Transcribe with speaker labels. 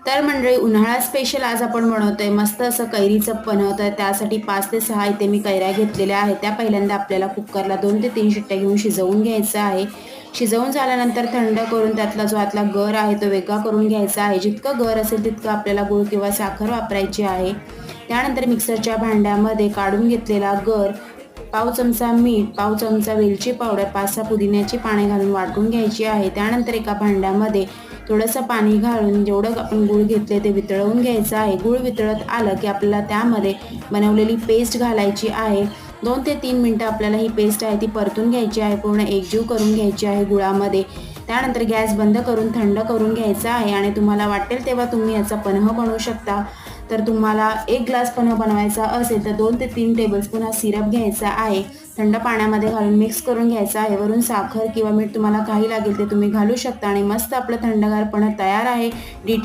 Speaker 1: तर मंडळी, उन्हाळा स्पेशल आज आपण बनवतोय मस्त असं कैरीचं पन्ह. तर त्यासाठी 5 ते 6 इथे मी कैऱ्या घेतलेल्या आहेत. त्या पहिल्यांदा आपल्याला कुकरला 2 ते 3 शिट्ट्या घेऊन शिजवून घ्यायचं आहे. शिजवून झाल्यानंतर थंड करून त्यातला जो आतला गर आहे तो वेगळा करून घ्यायचा आहे. जितकं गर असेल तितकं आपल्याला गूळ किंवा साखर वापरायची आहे. त्यानंतर मिक्सरच्या भांड्यामध्ये काढून घेतलेला गर, पाव चमचा मीठ, पाव चमचा वेलची पावडर, 5-6 पुदिन्याची पाने घालून वाटून घ्यायची आहे. त्यानंतर एका भांड्यामध्ये थोडंसं पाणी घालून जेवढं आपण गूळ घेतले ते वितळवून घ्यायचं आहे. गूळ वितळत आलं की आपल्याला त्यामध्ये बनवलेली पेस्ट घालायची आहे. 2 ते 3 मिनटं आपल्याला ही पेस्ट आहे ती परतून घ्यायची आहे, पूर्ण एकजीव करून घ्यायची आहे गुळामध्ये. त्यानंतर गॅस बंद करून थंड करून घ्यायचा आहे आणि तुम्हाला वाटेल तेव्हा तुम्ही याचा पन्ह बनवू शकता. तर तुम्हाला 1 ग्लास पन्ह बनवायचा असेल तर 2 ते 3 टेबलस्पून हा सिरप घ्यायचा आहे. थंड पाण्यामध्ये घालून मिक्स करून घ्यायचा आहे. वरून साखर किंवा मीठ तुम्हाला काही लागेल ते तुम्ही घालू शकता आणि मस्त आपलं थंडगार पन्ह तयार आहे. डिटेल